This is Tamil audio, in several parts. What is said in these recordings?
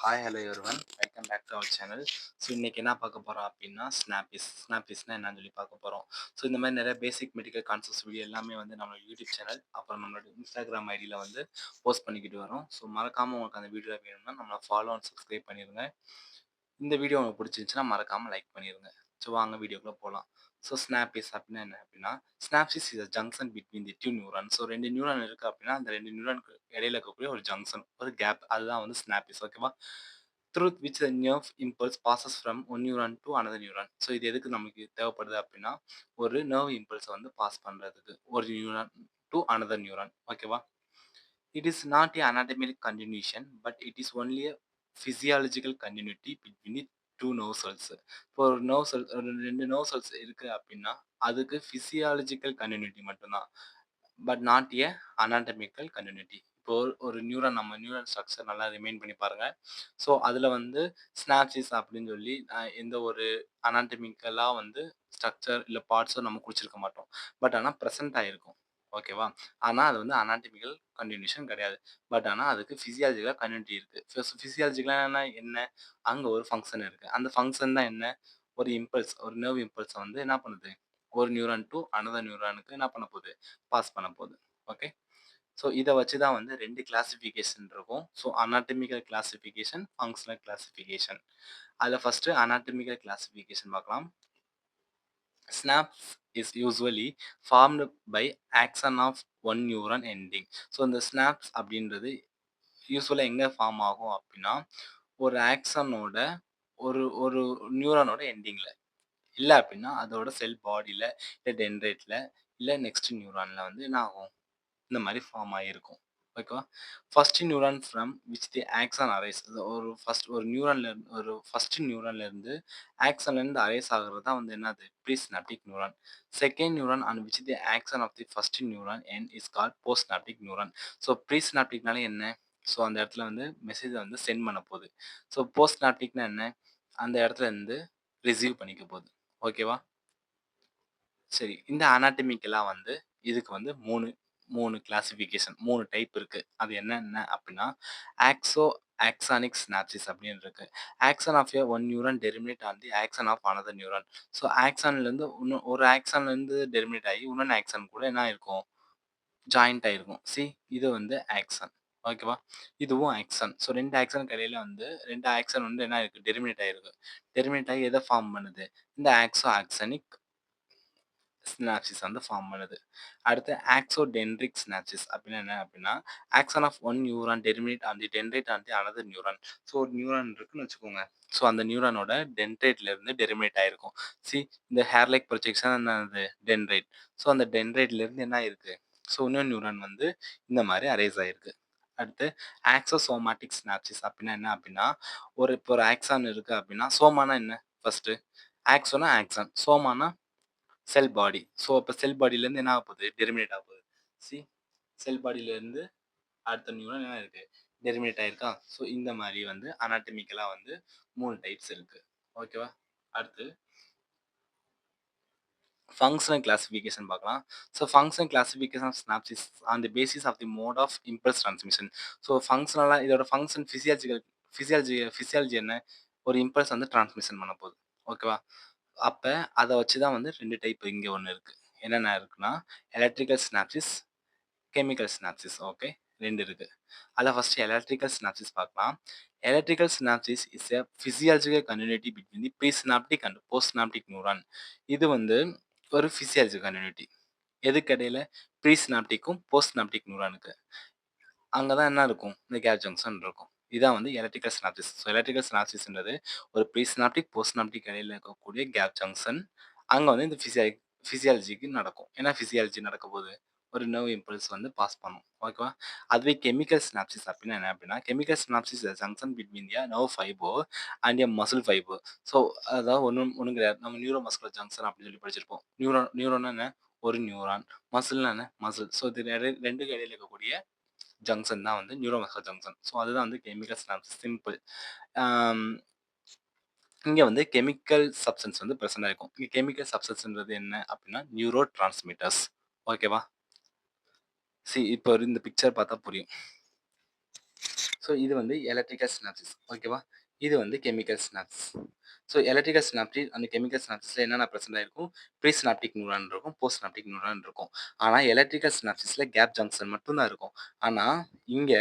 Hi hello everyone welcome back to our channel. So இன்றைக்கி என்ன பார்க்க போகிறோம் அப்படின்னா ஸ்னாப்பிஸ்னால் என்னன்னு சொல்லி பார்க்க போகிறோம். ஸோ இந்த மாதிரி நிறைய பேசிக் மெடிக்கல் கான்செப்ட்ஸ் வீடியோ எல்லாமே வந்து நம்மளோட யூடியூப் சேனல் அப்புறம் நம்மளோட இன்ஸ்டாகிராம் ஐடியில் வந்து போஸ்ட் பண்ணிக்கிட்டு வரோம். ஸோ மறக்காமல் உங்களுக்கு அந்த வீடியோ வேணும்னா நம்மளை ஃபாலோ அண்ட் சப்ஸ்கிரைப் பண்ணிடுங்க. இந்த வீடியோ உங்களுக்கு பிடிச்சிருந்துச்சுன்னா மறக்காமல் லைக் பண்ணிடுங்க. ஸோ வாங்க வீடியோக்குள்ளே போகலாம். ஸோ ஸ்னாப்பிஸ் அப்படின்னா என்ன அப்படின்னா, synapsis is a junction between the two neuron. So ரெண்டு நியூரான் இருக்குது அப்படின்னா அந்த ரெண்டு நியூரானுக்கு இடையில இருக்கக்கூடிய ஒரு ஜங்ஷன், ஒரு கேப், அதுதான் வந்து ஸ்னாப்பிஸ். ஓகேவா? Through which the nerve impulse bosses from one neuron to another neuron. So இது எதுக்கு நமக்கு தேவைப்படுது அப்படின்னா, ஒரு நர்வ் இம்பல்ஸை வந்து பாஸ் பண்ணுறதுக்கு ஒரு நியூரான் டு அனதர் நியூரான். ஓகேவா? It is not a anatomical continuation, but it is only a physiological continuity between the two nerve cells. இப்போ ஒரு நர்வ் செல், ஒரு ரெண்டு நர்வ் செல்ஸ் இருக்குது அப்படின்னா அதுக்கு ஃபிசியாலஜிக்கல் கன்டினியூட்டி மட்டும்தான், but not a anatomical continuity. இப்போ ஒரு நியூரான், நம்ம நியூரல் ஸ்ட்ரக்சர் நல்லா ரிமைன் பண்ணி பாருங்கள். ஸோ அதில் வந்து ஸ்னாப்சிஸ் அப்படின்னு சொல்லி எந்த ஒரு அனாட்டமிக்கலாக வந்து ஸ்ட்ரக்சர் இல்லை பார்ட்ஸோ நம்ம குடிச்சிருக்க மாட்டோம். பட் ஆனால் ப்ரெசென்ட் ஆகிருக்கும். ஓகேவா? ஆனால் அது வந்து அனாட்டமிக்கல் கண்டினியூஷன் கிடையாது. பட் ஆனால் அதுக்கு ஃபிசியாலஜிக்கலாக கன்டினியூட்டி இருக்குது. ஃபிசியாலஜிக்கலான என்ன, அங்கே ஒரு ஃபங்க்ஷன் இருக்குது. அந்த ஃபங்க்ஷன் தான் என்ன, ஒரு இம்பல்ஸ், ஒரு நர்வ் இம்பல்ஸை வந்து என்ன பண்ணுது, ஒரு நியூரான் டு அனதர் நியூரானுக்கு என்ன பண்ண போகுது, பாஸ் பண்ண போகுது. ஓகே. ஸோ இதை வச்சு தான் வந்து ரெண்டு கிளாசிஃபிகேஷன் இருக்கும். So anatomical classification, functional classification. அதில் ஃபஸ்ட்டு அனாட்டமிக்கல் கிளாசிஃபிகேஷன் பார்க்கலாம். Snaps is usually formed by axon of one neuron ending. So இந்த ஸ்னாப்ஸ் அப்படின்றது யூஸ்வலாக எங்கே ஃபார்ம் ஆகும் அப்படின்னா, ஒரு ஆக்சனோட ஒரு ஒரு நியூரானோட எண்டிங்கில், இல்லை அப்படின்னா அதோட செல் பாடியில், இல்லை டென்ட்ரேட்டில், இல்லை நெக்ஸ்ட் நியூரானில் வந்து என்ன ஆகும், இந்த மாதிரி ஃபார்ம் ஆகிருக்கும். ஓகேவா? First neuron from which the action arise. ஒரு நியூரான்ல ஒரு ஃபர்ஸ்ட் நியூரான்ல இருந்து ஆக்சன்ல இருந்து அரைஸ் ஆகுறது தான் வந்து என்னது, presynaptic neuron. Second neuron and which the axon of the first neuron end is called postsynaptic neuron. So ப்ரீஸ்னாப்டிக்னால என்ன, ஸோ அந்த இடத்துல வந்து மெசேஜை வந்து சென்ட் பண்ண போகுது. ஸோ போஸ்ட்னாப்டிக்னா என்ன, அந்த இடத்துல இருந்து ரிசீவ் பண்ணிக்க போகுது. ஓகேவா? சரி, இந்த அனாட்டமிக்கலாக வந்து இதுக்கு வந்து மூணு மூணு கிளாசிஃபிகேஷன், மூணு டைப் இருக்குது. அது என்னென்ன அப்படின்னா, ஆக்சானிக் ஸ்னாப்சிஸ் அப்படின்னு இருக்கு. Axon of one neuron terminate on the axon of another neuron. So ஆக்சன்லேருந்து இன்னும் ஒரு ஆக்சன்லேருந்து டெர்மினேட் ஆகி இன்னொன்று ஆக்சன் கூட என்ன இருக்கும், ஜாயிண்ட் ஆகிருக்கும். இது வந்து ஆக்சன். ஓகேவா? இதுவும் ஆக்சன். ஸோ ரெண்டு ஆக்சன் இடையில வந்து ரெண்டு ஆக்சன் வந்து என்ன இருக்குது, டெர்மினேட் ஆகிருக்கு. டெர்மினேட் ஆகி எதை ஃபார்ம் பண்ணுது, இந்த ஆக்சானிக் சினாப்சிஸ் வந்து ஃபார்ம் பண்ணுது. அடுத்து ஆக்சோடென்ட்ரிக் சினாப்சிஸ் அப்படின்னா என்ன அப்படின்னா, axon of one neuron terminate on the dendrite on the another neuron. So ஒரு நியூரான் இருக்குன்னு வச்சுக்கோங்க. ஸோ அந்த நியூரானோட டென்ட்ரேட்ல இருந்து டெர்மினேட் ஆயிருக்கும். சி, இந்த ஹேர் லைக் ப்ரொஜெக்ஷன் என்னது, டென்ட்ரேட். ஸோ அந்த டென்ட்ரேட்ல இருந்து என்ன ஆயிருக்கு, ஸோ இன்னொரு நியூரான் வந்து இந்த மாதிரி அரேஸ் ஆயிருக்கு. அடுத்து ஆக்சோசோமாட்டிக் சினாப்சிஸ் அப்படின்னா என்ன அப்படின்னா, இப்போ ஒரு ஆக்சான் இருக்கு அப்படின்னா, சோமானா என்ன, ஃபர்ஸ்ட் ஆக்சோனா ஆக்சான், சோமானா செல் பாடி. ஸோ அப்போ செல் பாடியிலேருந்து என்ன ஆக போகுது, டெர்மினேட் ஆக போகுது. சி, செல் பாடியிலேருந்து அடுத்த நியூரான் என்ன இருக்கு, டெர்மினேட் ஆயிருக்கா. ஸோ இந்த மாதிரி வந்து அனாட்டமிக்கலாக வந்து மூணு டைப்ஸ் இருக்கு. ஓகேவா? அடுத்து ஃபங்க்ஷனல் கிளாசிஃபிகேஷன் பார்க்கலாம். So functional classification of synapsis on the basis of the mode of impulse transmission. So ஃபங்க்ஷனலாக இதோட ஃபங்க்ஷன் ஃபிசியாலஜி என்ன, ஒரு இம்பல்ஸ் வந்து டிரான்ஸ்மிஷன் பண்ண போகுது. ஓகேவா? அப்போ அதை வச்சு தான் வந்து ரெண்டு டைப் இங்கே ஒன்று இருக்குது. என்னென்ன இருக்குன்னா, electrical synapsis, chemical synapsis. Okay, ரெண்டு இருக்குது. அதில் ஃபஸ்ட்டு எலக்ட்ரிக்கல் ஸ்னாப்சிஸ் பார்க்கலாம். Electrical synapsis is a physiological continuity between the presynaptic and postsynaptic neuron. இது வந்து ஒரு ஃபிசியாலஜிக்கல் கன்டினியூட்டி. எதுக்கு இடையில, ப்ரீஸ்னாப்டிக்கும் போஸ்ட்னாப்டிக் நியூரானுக்கு. அங்கே தான் என்ன இருக்கும், இந்த கேப் ஜங்ஷன் இருக்கும். இதான் வந்து எலக்ட்ரிக்கல் சினாப்சிஸ். ஸோ எலக்ட்ரிக்கல் சினாப்சிஸ்ன்றது ஒரு ப்ரீசினாப்டிக் போஸ்ட்னாப்டிக் இடையில இருக்கக்கூடிய கேப் ஜங்ஷன். அங்கே வந்து இந்த ஃபிசியாலஜிக்கு நடக்கும். ஏன்னா ஃபிசியாலஜி நடக்க போது ஒரு நர்வ் இம்பல்ஸ் வந்து பாஸ் பண்ணும். ஓகேவா? அதுவே கெமிக்கல் சினாப்சிஸ் அப்படின்னா என்ன அப்படின்னா, chemical synopsis junction between the nerve fibre and a muscle fibre. So அதாவது ஒன்றும் கிடையாது, நம்ம நியூரோ மஸ்குலர் ஜங்ஷன் அப்படின்னு சொல்லி படிச்சிருப்போம். நியூரோன்னா என்ன, ஒரு நியூரான். மசில்னா என்ன, மசில். ஸோ இது ரெண்டுக்கு இடையில இருக்கக்கூடிய ஜங்ஷன் தான் வந்து நியூரோமஸ்குலர் ஜங்ஷன். ஸோ அதுதான் வந்து கெமிக்கல் சினாப்சிஸ், சிம்பிள். இங்கே வந்து கெமிக்கல் சப்ஸ்டன்ஸ் வந்து ப்ரெசென்ட் ஆகிருக்கும். இங்கே கெமிக்கல் சப்ஸ்டன்ஸ்ன்றது என்ன அப்படின்னா, நியூரோ டிரான்ஸ்மிட்டர்ஸ். ஓகேவா? இப்போ இந்த பிக்சர் பார்த்தா புரியும். ஸோ இது வந்து எலக்ட்ரிக்கல் சினாப்சிஸ். ஓகேவா? இது வந்து chemical synopsis. So electrical synaptic அந்த கெமிக்கல் சினாப்சிஸ்ல என்னென்ன பிரசன்ட் ஆயிருக்கும்? ப்ரீ சினாப்டிக் நியூரான் இருக்கும், போஸ்ட் சினாப்டிக் நியூரான் இருக்கும். ஆனா எலக்ட்ரிக்கல் சினாப்சிஸ்ல கேப் ஜங்ஷன் மட்டும் தான் இருக்கும். ஆனா இங்க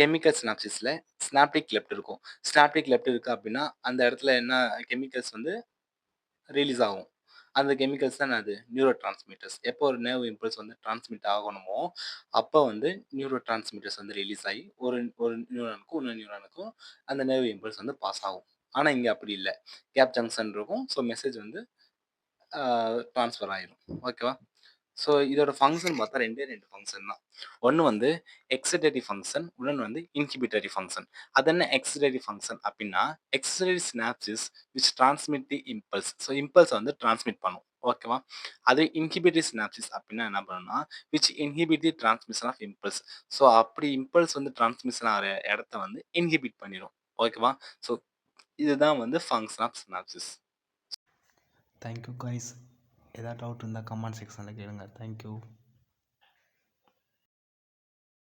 கெமிக்கல் சினாப்சிஸ்ல சினாப்டிக் லெஃப்ட் இருக்கும். சினாப்டிக் லெஃப்ட் இருக்கு அப்படின்னா, அந்த இடத்துல என்ன கெமிக்கல்ஸ் வந்து ரிலீஸ் ஆகும். அந்த கெமிக்கல்ஸ் தான் என்னது? Neuro transmitters. எப்போ ஒரு நர்வ் இம்பல்ஸ் வந்து டிரான்ஸ்மிட் ஆகணுமோ, அப்போ வந்து நியூரோ டிரான்ஸ்மிட்டர்ஸ் வந்து ரிலீஸ் ஆகி ஒரு ஒரு நியூரானுக்கும் இன்னொரு நியூரானுக்கும் அந்த நர்வ் இம்பல்ஸ் வந்து பாஸ் ஆகும். ஆனா இங்க அப்படி இல்ல. கேப் ஜங்ஷன் இருக்கும். ஸோ மெசேஜ் வந்து ட்ரான்ஸ்ஃபர் ஆயிரும். ஓகேவா? ஸோ இதோட ஃபங்ஷன் பார்த்தா 2 ஃபங்ஷன் தான். ஒண்ணு வந்து எக்ஸிடேட்டிவ் ஃபங்ஷன், இன்னொன்னு வந்து இன்ஹிபிட்டரி ஃபங்ஷன். அது என்ன எக்ஸிடேட்டிவ் ஃபங்ஷன் அப்டின்னா, excitatory synapsis which transmit the impulse. So இம்பல்ஸ வந்து டிரான்ஸ்மிட் பண்ணும். ஓகேவா? அதே இன்ஹிபிட்டரி சினாப்சிஸ் அப்டின்னா என்ன பண்ணும்னா, which inhibit the transmission of impulse. So அப்படி இம்பல்ஸ் வந்து டிரான்ஸ்மிஷன் ஆகுற இடத்த வந்து இன்ஹிபிட் பண்ணிரும். ஓகேவா? ஸோ இதுதான் வந்து function of synapsis. Thank you guys. ஏதாவது டவுட் இருந்தால் கமெண்ட் செக்ஷனில் கேளுங்க. தேங்க்யூ.